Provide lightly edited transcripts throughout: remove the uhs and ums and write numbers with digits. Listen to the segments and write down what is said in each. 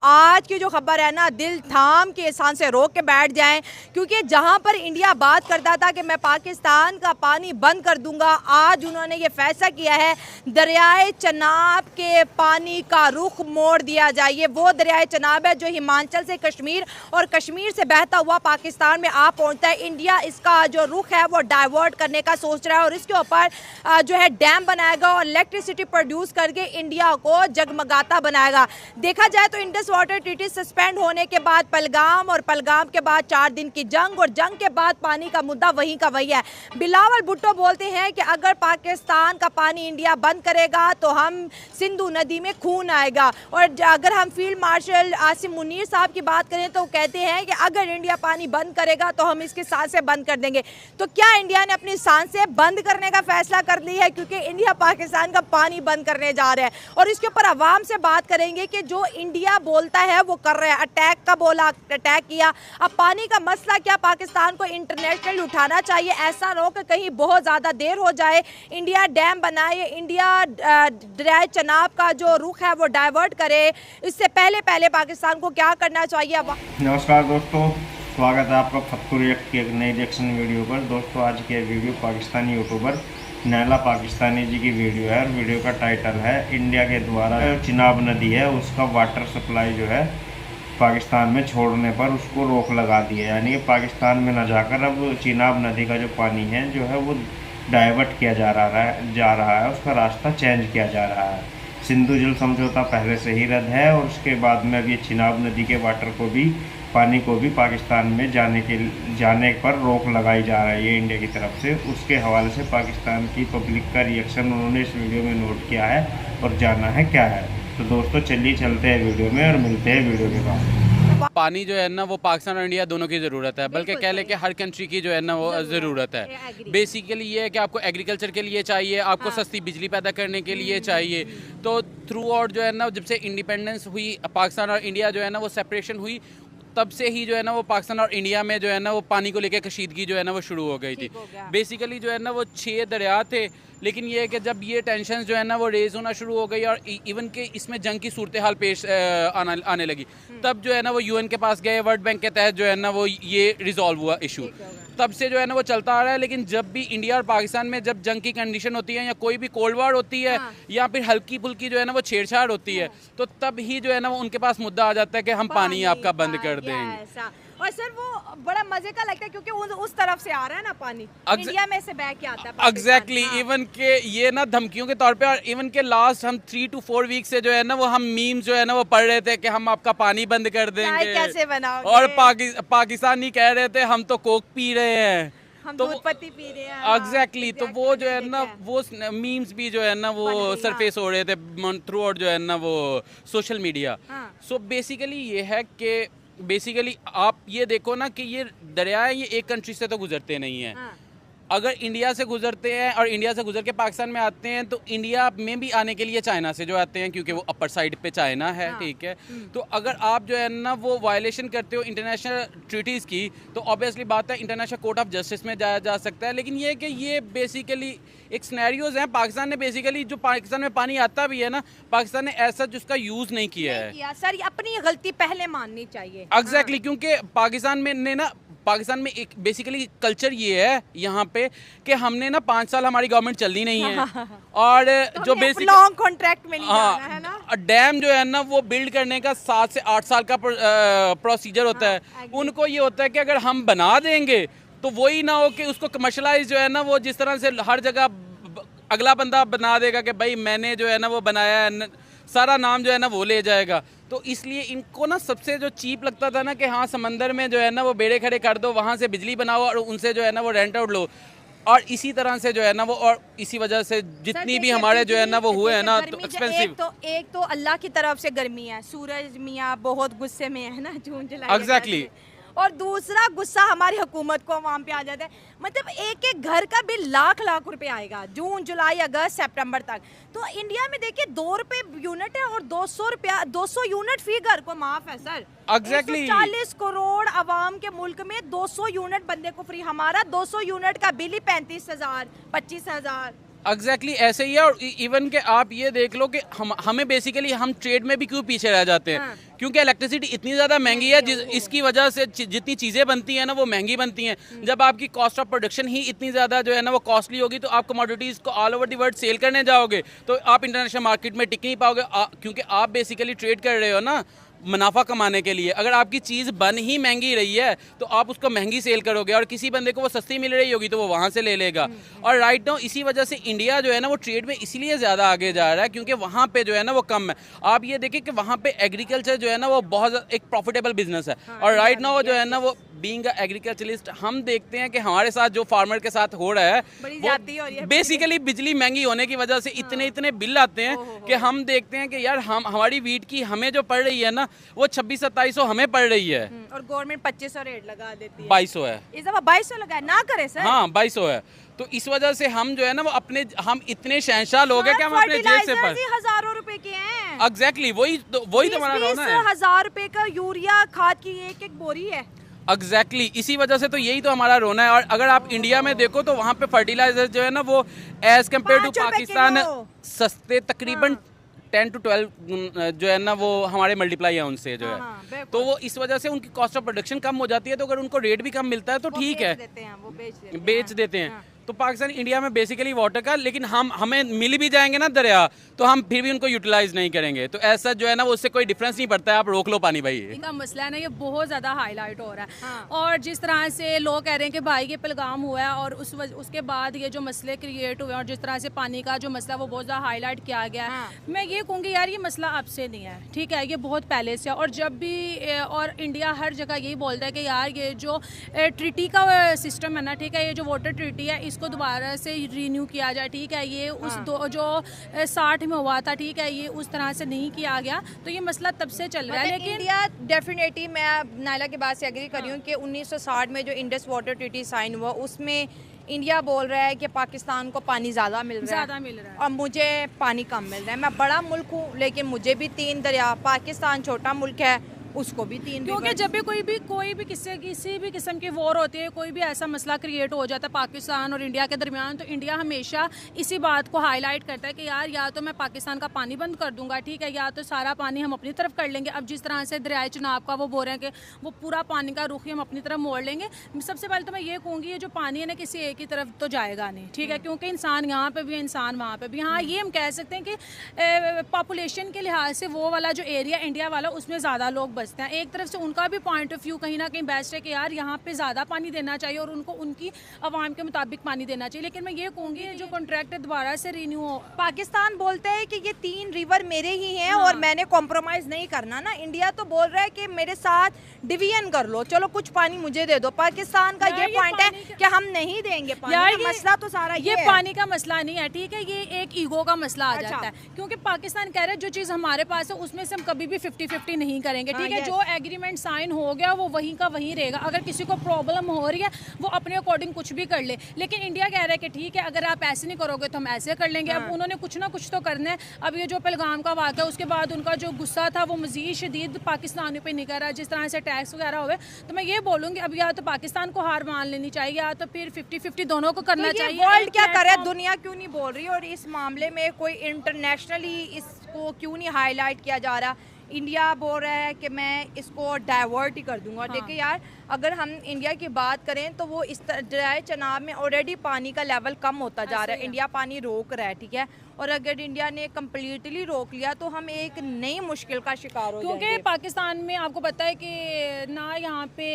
आज की जो खबर है ना, दिल थाम के सांसें से रोक के बैठ जाएं, क्योंकि जहां पर इंडिया बात करता था कि मैं पाकिस्तान का पानी बंद कर दूंगा, आज उन्होंने ये फैसला किया है दरियाए चनाब के पानी का रुख मोड़ दिया जाए। ये वो दरियाए चनाब है जो हिमाचल से कश्मीर और कश्मीर से बहता हुआ पाकिस्तान में आ पहुंचता है। इंडिया इसका जो रुख है वो डाइवर्ट करने का सोच रहा है और इसके ऊपर जो है डैम बनाएगा और इलेक्ट्रिसिटी प्रोड्यूस करके इंडिया को जगमगाता बनाएगा। देखा जाए तो इंडस वाटर ट्रीटी सस्पेंड होने के बाद पहलगाम और पहलगाम के बाद 4 दिन की जंग और जंग के बाद पानी का मुद्दा वहीं का वही है। बिलावल भुट्टो बोलते हैं कि अगर पाकिस्तान का पानी इंडिया बंद करेगा तो हम सिंधु नदी में खून आएगा। और अगर हम फील्ड मार्शल आसिम मुनीर साहब की बात करें तो कहते हैं कि अगर इंडिया पानी बंद करेगा तो हम इसकी सांसें बंद कर देंगे। तो क्या इंडिया ने अपनी सांसें बंद करने का फैसला कर लिया है, क्योंकि इंडिया पाकिस्तान का पानी बंद करने जा रहा है। और इसके ऊपर आवाम से बात करेंगे कि जो इंडिया बोलता है वो कर रहा है। अटैक का बोला, अटैक किया। अब पानी का मसला क्या पाकिस्तान को इंटरनेशनल उठाना चाहिए, ऐसा ना हो कि कहीं बहुत ज़्यादा देर हो जाए, इंडिया डैम बनाए, इंडिया दरियाए चनाब का जो रुख है वो डाइवर्ट करे। इससे पहले पाकिस्तान को क्या करना चाहिए। नमस्कार दोस्तों, स्वागत है आपका फतू रिएक्ट की एक नई रिएक्शन वीडियो पर। दोस्तों आज की वीडियो पाकिस्तानी यूट्यूबर नैला पाकिस्तानी जी की वीडियो है और वीडियो का टाइटल है इंडिया के द्वारा चिनाब नदी है उसका वाटर सप्लाई जो है पाकिस्तान में छोड़ने पर उसको रोक लगा दी है। यानी कि पाकिस्तान में न जाकर अब चिनाब नदी का जो पानी है जो है वो डाइवर्ट किया जा रहा है, उसका रास्ता चेंज किया जा रहा है। सिंधु जल समझौता पहले से ही रद्द है और उसके बाद में अभी चिनाब नदी के वाटर को भी, पानी को भी पाकिस्तान में जाने पर रोक लगाई जा रही है इंडिया की तरफ से। उसके हवाले से पाकिस्तान की पब्लिक का रिएक्शन उन्होंने इस वीडियो में नोट किया है और जाना है क्या है। तो दोस्तों चलिए चलते हैं वीडियो में और मिलते हैं वीडियो के बाद। पानी जो है ना वो पाकिस्तान और इंडिया दोनों की ज़रूरत है, बल्कि कह ले कि हर कंट्री की जो है ना वो ज़रूरत है। बेसिकली ये है कि आपको एग्रीकल्चर के लिए चाहिए, आपको सस्ती बिजली पैदा करने के लिए चाहिए। तो थ्रू आउट जो है ना जब से इंडिपेंडेंस हुई पाकिस्तान और इंडिया जो है ना वो सेपरेशन हुई, तब से ही जो है ना वो पाकिस्तान और इंडिया में जो है ना वो पानी को लेकर कशीदगी जो है ना वो शुरू हो गई थी। बेसिकली जो है ना वो 6 दरिया थे, लेकिन ये है कि जब ये टेंशन जो है ना वो रेज होना शुरू हो गई और इवन के इसमें जंग की सूरत हाल पेश आने लगी, तब जो है ना वो यूएन के पास गए, वर्ल्ड बैंक के तहत जो है ना वो ये रिजॉल्व हुआ इशू। तब से जो है ना वो चलता आ रहा है। लेकिन जब भी इंडिया और पाकिस्तान में जब जंग की कंडीशन होती है या कोई भी कोल्ड वार होती है या फिर हल्की फुल्की जो है ना वो छेड़छाड़ होती है, तो तब ही जो है ना वो उनके पास मुद्दा आ जाता है कि हम पानी आपका बंद कर देंगे। और सर वो बड़ा मजे का लगता है क्योंकि उस तरफ से आ रहा है ना पानी, इंडिया में से बह के आता है। एग्जैक्टली इवन के ये ना धमकियों के तौर पे, और इवन के लास्ट हम 3 to 4 वीक से जो है ना वो हम मीम्स जो है ना वो पढ़ रहे थे कि हम आपका पानी बंद कर देंगे, कैसे बनाओगे? और पाकिस्तानी कह रहे थे हम तो कोक पी रहे हैं, हम तो दूध पत्ती पी रहे हैं। एग्जैक्टली तो वो जो है ना वो मीम्स भी जो है ना वो सरफेस हो रहे थे थ्रू आउट जो है ना वो सोशल मीडिया। सो बेसिकली ये है कि बेसिकली आप ये देखो ना कि ये दरिया है, ये एक कंट्री से तो गुजरते नहीं हैं। अगर इंडिया से गुजरते हैं और इंडिया से गुजर के पाकिस्तान में आते हैं तो इंडिया में भी आने के लिए चाइना से जो आते हैं, क्योंकि वो अपर साइड पे चाइना है, ठीक है। तो अगर आप जो है ना वो वायलेशन करते हो इंटरनेशनल ट्रीटीज़ की, तो ऑब्वियसली बात है इंटरनेशनल कोर्ट ऑफ जस्टिस में जाया जा सकता है। लेकिन ये है कि ये बेसिकली एक सिनेरियोज हैं। पाकिस्तान ने बेसिकली जो पाकिस्तान में पानी आता भी है ना, पाकिस्तान ने ऐसा जिसका यूज़ नहीं किया है। सर अपनी गलती पहले माननी चाहिए। एग्जैक्टली क्योंकि पाकिस्तान में एक बेसिकली कल्चर ये है यहाँ पे कि हमने ना 5 साल हमारी गवर्नमेंट चलनी नहीं है और जो बेसिक लॉन्ग कॉन्ट्रैक्ट में नहीं जाना है ना। डैम जो है ना वो बिल्ड करने का 7 से 8 साल का प्रोसीजर होता है। उनको ये होता है कि अगर हम बना देंगे तो वही ना हो कि उसको कमर्शलाइज जो है ना वो जिस तरह से हर जगह अगला बंदा बना देगा कि भाई मैंने जो है ना वो बनाया है, सारा नाम जो है ना वो ले जाएगा। तो इसलिए इनको ना सबसे जो चीप लगता था ना कि हाँ समंदर में जो है ना वो बेड़े खड़े कर दो, वहाँ से बिजली बनाओ और उनसे जो है ना वो रेंट आउट लो, और इसी तरह से जो है ना वो, और इसी वजह से जितनी भी हमारे जो है ना वो हुए हैं ना तो एक्सपेंसिव। एक तो अल्लाह की तरफ से गर्मी है, सूरज मियाँ बहुत गुस्से में है ना जून जुलाई। एग्जैक्टली। और दूसरा गुस्सा हमारी हुकूमत को वहाँ पे आ जाता है। मतलब एक घर का बिल लाख रुपए आएगा जून जुलाई अगस्त सितंबर तक। तो इंडिया में देखिए 2 रुपए यूनिट है और 200 यूनिट फी घर को माफ है सर। एग्जैक्टली 40 करोड़ आवाम के मुल्क में 200 यूनिट बंदे को फ्री। हमारा 200 यूनिट का बिल ही 35,000 25,000। एग्जैक्टली ऐसे ही है। और इवन के आप ये देख लो कि हमें बेसिकली हम ट्रेड में भी क्यों पीछे रह जाते हैं, क्योंकि इलेक्ट्रिसिटी इतनी ज़्यादा महंगी है, इसकी वजह से जितनी चीज़ें बनती हैं ना वो महंगी बनती हैं। जब आपकी कॉस्ट ऑफ प्रोडक्शन ही इतनी ज़्यादा जो है ना वो कॉस्टली होगी, तो आप कमोडिटीज़ को all over the world sell करने जाओगे तो आप इंटरनेशनल मार्केट में टिक नहीं पाओगे, क्योंकि आप बेसिकली ट्रेड कर रहे हो ना मुनाफा कमाने के लिए। अगर आपकी चीज़ बन ही महंगी रही है तो आप उसको महंगी सेल करोगे, और किसी बंदे को वो सस्ती मिल रही होगी तो वो वहाँ से ले लेगा। और राइट नाउ इसी वजह से इंडिया जो है ना वो ट्रेड में इसीलिए ज़्यादा आगे जा रहा है, क्योंकि वहाँ पे जो है ना वो कम है। आप ये देखिए कि वहाँ पे एग्रीकल्चर जो है ना वो बहुत एक प्रॉफिटेबल बिजनेस है। और राइट नाउ जो है ना वो बीइंग एग्रीकल्चरलिस्ट हम देखते हैं कि हमारे साथ जो फार्मर के साथ हो रहा है वो बेसिकली बिजली महंगी होने की वजह से इतने बिल आते हैं कि हम देखते हैं कि यार हमारी वीट की हमें जो पड़ रही है ना वो 2600-2700 हमें पड़ रही है, और गवर्नमेंट 2500 रेट लगा देती है। 2200 है इस दफा 2200 लगा है, ना करे सर। हाँ 2200 है। तो इस वजह से हम जो है ना वो हम इतने शहंशाह लोग हैं कि हम अपने जेब से पर हजारों रुपए के हैं। एग्जैक्टली वही तो हमारा रोना है। 20,000 रुपए का यूरिया खाद की एक बोरी है। एग्जैक्टली इसी वजह से तो यही तो हमारा रोना है। और अगर आप इंडिया में देखो तो वहाँ पे फर्टिलाइजर जो है ना वो एज कम्पेयर टू पाकिस्तान सस्ते तकरीबन 10 to 12 जो है ना वो हमारे मल्टीप्लाई है उनसे जो है। तो वो इस वजह से उनकी कॉस्ट ऑफ प्रोडक्शन कम हो जाती है। तो अगर उनको रेट भी कम मिलता है तो ठीक है, बेच देते हैं। तो पाकिस्तान इंडिया में बेसिकली वाटर का, लेकिन हमें मिल भी जाएंगे ना दरिया तो हम फिर भी उनको यूटिलाइज नहीं करेंगे। तो ऐसा जो है ना वो उससे कोई डिफरेंस नहीं पड़ता है, आप रोक लो पानी भाई। इनका मसला है ना ये बहुत ज़्यादा हाईलाइट हो रहा है। और जिस तरह से लोग कह रहे हैं कि भाई ये पहलगाम हुआ है और उसके बाद ये जो मसले क्रिएट हुए हैं, और जिस तरह से पानी का जो मसला वो बहुत ज़्यादा हाईलाइट किया गया है, मैं ये कहूँगी यार ये मसला अब से नहीं है, ठीक है, ये बहुत पहले से है। और जब भी और इंडिया हर जगह यही बोलता है कि यार ये जो ट्रीटी का सिस्टम है ना, ठीक है, ये जो वाटर ट्रीटी है इसको दोबारा से रिन्यू किया जाए, ठीक है। ये उस जो 60 में हुआ था, ठीक है, ये उस तरह से नहीं किया गया। तो ये मसला तब से चल रहा है। लेकिन इंडिया डेफिनेटली, मैं नायला की बात से एग्री कर रही हूँ कि 1960 में जो इंडस वाटर ट्रीटी साइन हुआ उसमें इंडिया बोल रहा है कि पाकिस्तान को पानी ज़्यादा मिल रहा है और मुझे पानी कम मिल रहा है। मैं बड़ा मुल्क हूँ लेकिन मुझे भी 3 दरिया, पाकिस्तान छोटा मुल्क है उसको भी 3, क्योंकि जब भी कोई भी किसी भी किस्म की वॉर होती है, कोई भी ऐसा मसला क्रिएट हो जाता है पाकिस्तान और इंडिया के दरमियान, तो इंडिया हमेशा इसी बात को हाईलाइट करता है कि यार या तो मैं पाकिस्तान का पानी बंद कर दूंगा, ठीक है, या तो सारा पानी हम अपनी तरफ कर लेंगे। अब जिस तरह से दरियाए चनाब का वो बोल रहे हैं कि वो पूरा पानी का रुख ही हम अपनी तरफ मोड़ लेंगे। सबसे पहले तो मैं ये कहूँगी ये जो पानी है ना किसी एक ही तरफ तो जाएगा नहीं, ठीक है, क्योंकि इंसान यहाँ पे भी इंसान वहाँ पे भी। हाँ, ये हम कह सकते हैं कि पॉपुलेशन के लिहाज से वो वाला जो एरिया इंडिया वाला उसमें ज़्यादा लोग बसते हैं। एक तरफ से उनका भी पॉइंट ऑफ व्यू कहीं ना कहीं बेस्ट है कि यार यहाँ पे ज़्यादा पानी देना चाहिए और उनको उनकी आवाम के मुताबिक पानी देना चाहिए। लेकिन मैं ये कहूँगी जो कॉन्ट्रैक्ट दोबारा से रिन्यू हो, पाकिस्तान बोलते हैं कि ये 3 रिवर मेरे ही हैं और मैंने कॉम्प्रोमाइज़ नहीं करना ना। इंडिया तो बोल रहा है कि मेरे साथ डिवीजन कर लो, चलो कुछ पानी मुझे दे दो। पाकिस्तान का ये पॉइंट है कि हम नहीं देंगे पानी। यार मसला तो सारा ये पानी का मसला नहीं है, ठीक है, ये एक ईगो का मसला आ जाता है। क्योंकि पाकिस्तान कह रहा है जो चीज़ हमारे पास है उसमें से हम कभी भी 50-50 नहीं करेंगे, ठीक है। जो एग्रीमेंट साइन हो गया वो वहीं का वहीं रहेगा। अगर किसी को प्रॉब्लम हो रही है वो अपने अकॉर्डिंग कुछ भी कर ले। लेकिन इंडिया कह रहा है कि ठीक है अगर आप ऐसे नहीं करोगे तो हम ऐसे कर लेंगे। अब उन्होंने कुछ ना कुछ तो करना है। अब ये जो पहलगाम का वाक़या उसके बाद उनका जो गुस्सा था वो मज़ीद शदीद पाकिस्तानियों पे निकल रहा है, जिस तरह से टैक्स वगैरह हुए। तो मैं ये बोलूँगी अब या तो पाकिस्तान को हार मान लेनी चाहिए या तो फिर 50-50 दोनों को करना चाहिए। वर्ल्ड क्या करे, दुनिया क्यों नहीं बोल रही और इस मामले में कोई इंटरनेशनली इसको क्यों नहीं हाईलाइट किया जा रहा। इंडिया बोल रहा है कि मैं इसको डाइवर्ट ही कर दूंगा। देखिए यार, अगर हम इंडिया की बात करें तो वो इस दरियाए चनाब में ऑलरेडी पानी का लेवल कम होता जा रहा है। इंडिया पानी रोक रहा है, ठीक है, और अगर इंडिया ने कम्प्लीटली रोक लिया तो हम एक नई मुश्किल का शिकार हो जाएंगे। क्योंकि पाकिस्तान में आपको पता है कि ना यहाँ पे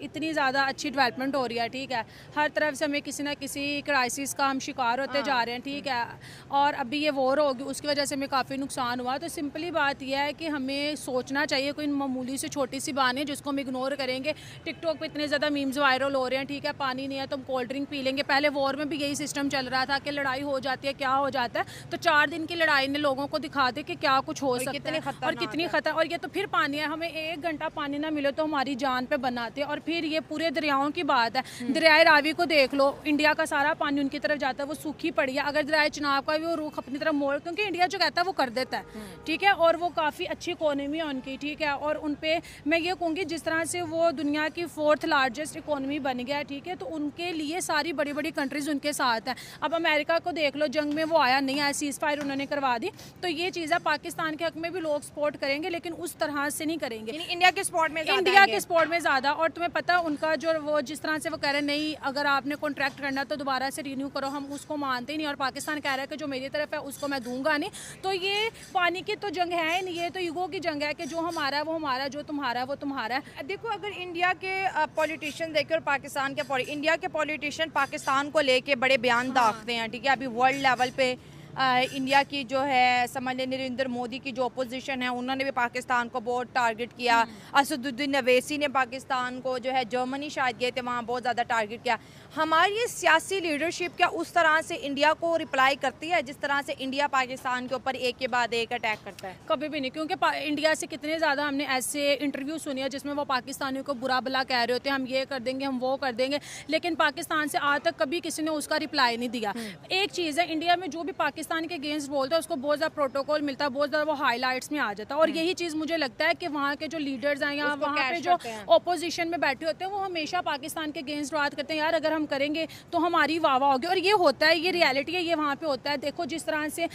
इतनी ज़्यादा अच्छी डेवलपमेंट हो रही है, ठीक है, हर तरफ से हमें किसी ना किसी क्राइसिस का हम शिकार होते जा रहे हैं, ठीक है, और अभी ये वॉर होगी उसकी वजह से हमें काफ़ी नुकसान हुआ। तो सिंपली बात यह है कि हमें सोचना चाहिए, कोई मामूली से छोटी सी बात है जिसको हम इग्नोर करेंगे। टिकटॉक पे इतने ज़्यादा मीम्स वायरल हो रहे हैं, ठीक है, पानी नहीं है तो हम कोल्ड ड्रिंक पी लेंगे। पहले वॉर में भी यही सिस्टम चल रहा था कि लड़ाई हो जाती है, क्या हो जाता है, तो 4 दिन की लड़ाई ने लोगों को दिखा दे कि क्या कुछ हो सकता कितनी है और खतरनाक कितनी है। खतर। और ये तो फिर पानी है, हमें 1 घंटा पानी ना मिले तो हमारी जान पे बनाते हैं। और फिर ये पूरे दरियाओं की बात है, दरियाए रावी को देख लो, इंडिया का सारा पानी उनकी तरफ जाता है, वो सूखी पड़ी है। अगर दरियाए चिनाब का भी वो रुख अपनी तरफ मोड़, क्योंकि इंडिया जो कहता है वो कर देता है, ठीक है, और वो काफ़ी अच्छी इकोनॉमी है उनकी, ठीक है। और उन पे मैं ये कहूँगी जिस तरह से वो दुनिया की 4th लार्जेस्ट इकोनॉमी बन गया है, ठीक है, तो उनके लिए सारी बड़ी बड़ी कंट्रीज़ उनके साथ हैं। अब अमेरिका को देख लो, जंग में वो आया नहीं है, सीज़ फायर उन्होंने करवा दी। तो ये चीज़ है, पाकिस्तान के हक में भी लोग सपोर्ट करेंगे, लेकिन उस तरह से नहीं करेंगे। इंडिया के स्पोर्ट में ज़्यादा इंडिया आएंगे। के स्पोर्ट में ज़्यादा। और तुम्हें पता है उनका जो वो जिस तरह से वो कह रहे हैं, नहीं अगर आपने कॉन्ट्रैक्ट करना तो दोबारा से रिन्यू करो, हम उसको मानते ही नहीं। और पाकिस्तान कह रहा है कि जो मेरी तरफ है उसको मैं दूंगा नहीं। तो ये पानी की तो जंग है नहीं, ये तो ईगो की जंग है कि जो हमारा है वो हमारा है, जो तुम्हारा है वो तुम्हारा है। देखो, अगर इंडिया के पॉलिटिशियन देखें और पाकिस्तान के इंडिया के पॉलिटिशियन पाकिस्तान को लेके बड़े बयान दागते हैं, ठीक है। अभी वर्ल्ड लेवल पे इंडिया की जो है समझ लें नरेंद्र मोदी की जो अपोजिशन है उन्होंने भी पाकिस्तान को बहुत टारगेट किया। असदुद्दीन अवैसी ने पाकिस्तान को जो है जर्मनी शायद गए थे, वहाँ बहुत ज़्यादा टारगेट किया। हमारी सियासी लीडरशिप क्या उस तरह से इंडिया को रिप्लाई करती है जिस तरह से इंडिया पाकिस्तान के ऊपर एक के बाद एक अटैक करता है? कभी भी नहीं, क्योंकि इंडिया से कितने ज़्यादा हमने ऐसे इंटरव्यू सुने हैं जिसमें वो पाकिस्तानियों को बुरा भला कह रहे होते हैं, हम ये कर देंगे, हम वो कर देंगे, लेकिन पाकिस्तान से आज तक कभी किसी ने उसका रिप्लाई नहीं दिया। एक चीज़ है, इंडिया में जो भी पाकिस्तान के अगेंस्ट बोलता है उसको बहुत ज़्यादा प्रोटोकॉल मिलता है, बहुत ज़्यादा वो हाईलाइट्स में आ जाता है। और यही चीज़ मुझे लगता है कि वहाँ के जो लीडर्स हैं या वहाँ पे जो ऑपोजिशन में बैठे होते हैं वो हमेशा पाकिस्तान के अगेंस्ट बात करते हैं, यार अगर हम करेंगे तो हमारी वाह वाह होगी। और ये होता है, ये रियलिटी है, ये वहाँ पे होता है। देखो जिस तरह से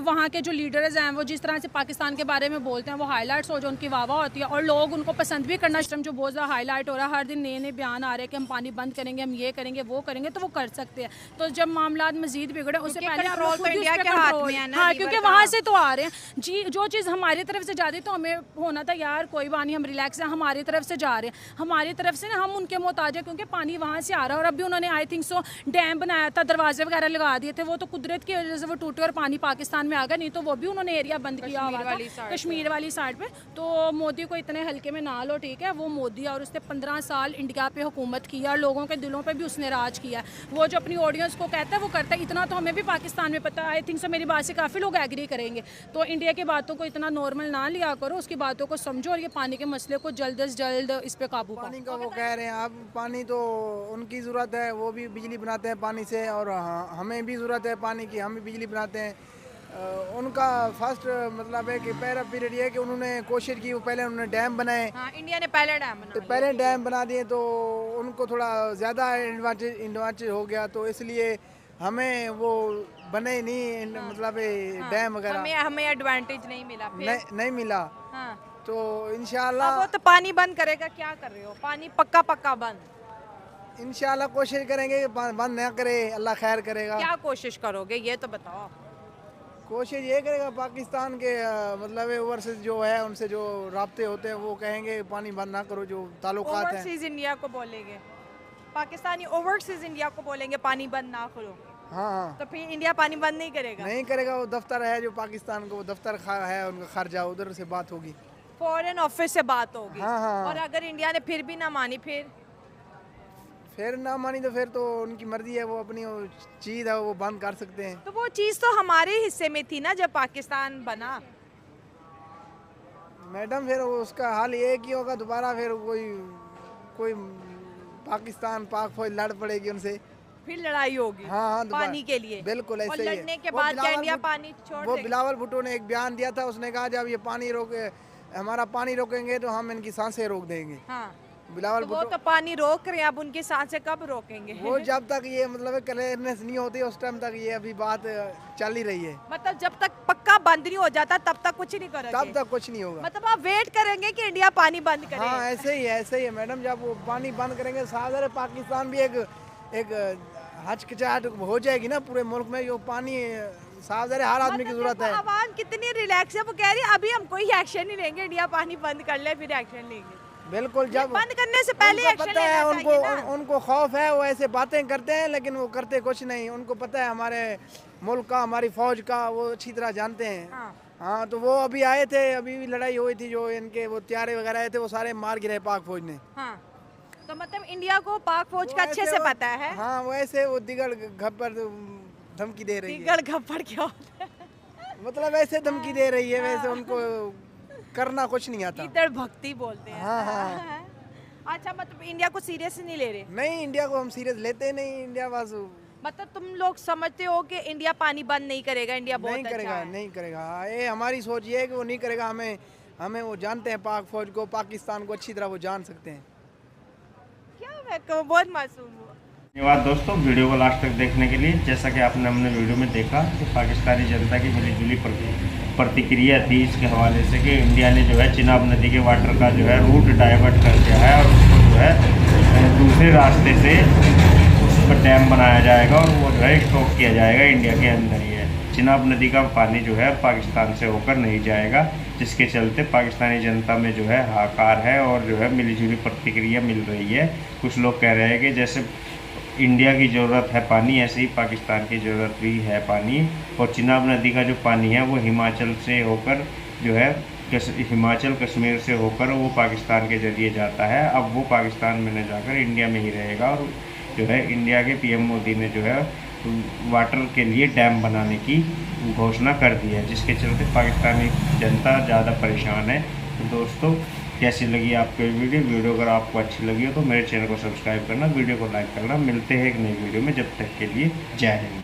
वहाँ के जो लीडर्स हैं वो जिस तरह से पाकिस्तान के बारे में बोलते हैं, वो हाईलाइट्स हो जो उनकी वाह वाह होती है और लोग उनको पसंद भी करना। सिस्टम जो बहुत ज़्यादा हाईलाइट हो रहा है, हर दिन नए नए बयान आ रहे हैं कि हम पानी बंद करेंगे, हम ये करेंगे, वो करेंगे, तो वो कर सकते हैं। तो जब मामला मजीद बिगड़े उससे पहले हाँ, क्योंकि वहाँ से तो आ रहे हैं जी। जो चीज़ हमारी तरफ से जाती तो हमें होना था यार कोई बात नहीं, हम रिलैक्स हैं, हमारी तरफ से जा रहे हैं, हमारी तरफ से ना हम उनके मोहताज हैं, क्योंकि पानी वहाँ से आ रहा है। और अभी उन्होंने आई थिंक सो डैम बनाया था, दरवाजे वगैरह लगा दिए थे, वो तो कुदरत की वजह से वो टूटे और पानी पाकिस्तान में आ गया, नहीं तो वो भी उन्होंने एरिया बंद किया हुआ था कश्मीर वाली साइड पे। तो मोदी को इतने हल्के में ना लो, ठीक है, वो मोदी और उसने 15 साल इंडिया पे हुकूमत की और लोगों के दिलों पे भी उसने राज किया। वो जो अपनी ऑडियंस को कहता है वो करता है, इतना तो हमें भी पाकिस्तान में पता है। आई थिंक सो मेरी बात से काफ़ी लोग एग्री करेंगे। तो इंडिया की बातों को इतना नॉर्मल ना लिया करो, उसकी बातों को समझो और ये पानी के मसले को जल्द से जल्द इस पे काबू पाओ। पानी का वो कह रहे हैं, अब पानी तो उनकी ज़रूरत है, वो भी बिजली बनाते हैं पानी से, और हमें भी ज़रूरत है पानी की, हम भी बिजली बनाते हैं। उनका फर्स्ट मतलब है कि पहला पीरियड ये है कि उन्होंने कोशिश की, वो पहले उन्होंने डैम बनाए। हाँ, इंडिया ने पहले डैम तो पहले डैम बना दिए तो उनको थोड़ा ज़्यादा एडवांटेज हो गया, तो इसलिए हमें वो बने नहीं मतलब डैम वगैरह हमें एडवांटेज नहीं मिला नहीं मिला। हाँ। तो इंशाल्लाह वो तो पानी बंद करेगा, क्या कर रहे हो? पानी पक्का पक्का बंद। इंशाल्लाह कोशिश करेंगे कि बंद ना करे, अल्लाह खैर करेगा। क्या कोशिश करोगे ये तो बताओ? कोशिश ये करेगा पाकिस्तान के मतलब ओवरसीज जो है उनसे जो राब्ते होते हैं वो कहेंगे पानी बंद ना करो, जो ताल्लुकात हैं। ओवरसीज इंडिया को बोलेंगे, पाकिस्तानी ओवरसीज इंडिया को बोलेंगे पानी बंद ना करो, हाँ तो फिर इंडिया पानी बंद नहीं करेगा? नहीं करेगा। वो दफ्तर है जो पाकिस्तान को, वो दफ्तर है उनका खर्चा, उधर से बात होगी, फॉरेन ऑफिस से बात होगी। हाँ। और अगर इंडिया ने फिर भी ना मानी, फिर ना मानी तो फिर तो उनकी मर्जी है, वो अपनी चीज़ है वो बंद कर सकते हैं। तो वो चीज़ तो हमारे हिस्से में थी ना जब पाकिस्तान बना। मैडम फिर उसका हाल ये कि होगा दोबारा फिर कोई पाकिस्तान पाक फौज लड़ पड़ेगी उनसे, फिर लड़ाई होगी। हाँ पानी के लिए। बिल्कुल ऐसे और ही है। लड़ने के वो बाद क्या बिलावल इंडिया भुट्टो- पानी छोड़ वो देगा? बिलावल भुट्टो ने एक बयान दिया था, उसने कहा जब ये पानी हमारा पानी रोकेंगे तो हम इनकी सांसें रोक देंगे। हाँ, बिलावल तो वो भुट्टो तो पानी रोक रहे हैं, अब उनकी सांसें कब रोकेंगे? वो जब तक ये मतलब क्लियरनेस नहीं होती उस टाइम तक ये अभी बात चल ही रही है, मतलब जब तक पक्का बंद नहीं हो जाता तब तक कुछ नहीं करोगे? तब तक कुछ नहीं होगा। मतलब आप वेट करेंगे कि इंडिया पानी बंद करे? हाँ ऐसे ही है मैडम। जब वो पानी बंद करेंगे सागर पाकिस्तान भी एक हचकिचाहट हो जाएगी ना पूरे मुल्क में। जो पानी साफ ज़रा हर आदमी की जरूरत है। आवाम कितनी रिलैक्स है, वो कह रही है अभी हम कोई एक्शन नहीं लेंगे, इंडिया पानी बंद कर ले फिर एक्शन लेंगे। बिल्कुल, जब बंद करने से पहले उनको एक्शन पता है, लेना चाहिए ना। उनको खौफ है, वो ऐसे बातें करते हैं लेकिन वो करते कुछ नहीं। उनको पता है हमारे मुल्क का, हमारी फौज का, वो अच्छी तरह जानते हैं। हाँ तो वो अभी आए थे, अभी भी लड़ाई हुई थी, जो इनके वो त्यारे वगैरह आए थे वो सारे मार गिरे पाक फौज ने। हाँ, तो मतलब इंडिया को पाक फौज का अच्छे से पता है। हाँ वो ऐसे वो दिगड़ घब्बर धमकी दे रही है। कीकड़ खप्पड़ क्या होता है? मतलब ऐसे धमकी दे रही है, वैसे उनको करना कुछ नहीं आता। कीचड़ भक्ति बोलते हैं। हाँ, हाँ। अच्छा, मतलब इंडिया को सीरियस नहीं ले रहे? नहीं, इंडिया को हम सीरियस लेते नहीं। इंडिया बस मतलब तुम लोग समझते हो कि इंडिया पानी बंद नहीं करेगा, इंडिया बहुत नहीं अच्छा करेगा, है। नहीं करेगा। ये हमारी सोच ये है कि वो नहीं करेगा। हमें वो जानते हैं, पाक फौज को, पाकिस्तान को अच्छी तरह वो जान सकते हैं। क्या मैं कहूँ, बहुत मासूम हूँ। धन्यवाद दोस्तों वीडियो को लास्ट तक देखने के लिए। जैसा कि आपने हमने वीडियो में देखा कि पाकिस्तानी जनता की मिलीजुली प्रतिक्रिया थी इसके हवाले से कि इंडिया ने जो है चिनाब नदी के वाटर का जो है रूट डाइवर्ट कर दिया है और उसको जो है दूसरे रास्ते से उस पर डैम बनाया जाएगा और वो जो है स्टॉक किया जाएगा इंडिया के अंदर ही है। चिनाब नदी का पानी जो है पाकिस्तान से होकर नहीं जाएगा, जिसके चलते पाकिस्तानी जनता में जो है हाहाकार है और जो है मिलीजुली प्रतिक्रिया मिल रही है। कुछ लोग कह रहे हैं कि जैसे इंडिया की ज़रूरत है पानी, ऐसे ही पाकिस्तान की ज़रूरत भी है पानी। और चिनाब नदी का जो पानी है वो हिमाचल से होकर जो है हिमाचल कश्मीर से होकर वो पाकिस्तान के ज़रिए जाता है। अब वो पाकिस्तान में न जाकर इंडिया में ही रहेगा और जो है इंडिया के पीएम मोदी ने जो है वाटर के लिए डैम बनाने की घोषणा कर दी है, जिसके चलते पाकिस्तानी जनता ज़्यादा परेशान है। तो दोस्तों, कैसी लगी आपको ये वीडियो अगर आपको अच्छी लगी हो तो मेरे चैनल को सब्सक्राइब करना, वीडियो को लाइक करना। मिलते हैं एक नई वीडियो में, जब तक के लिए जय हिंद।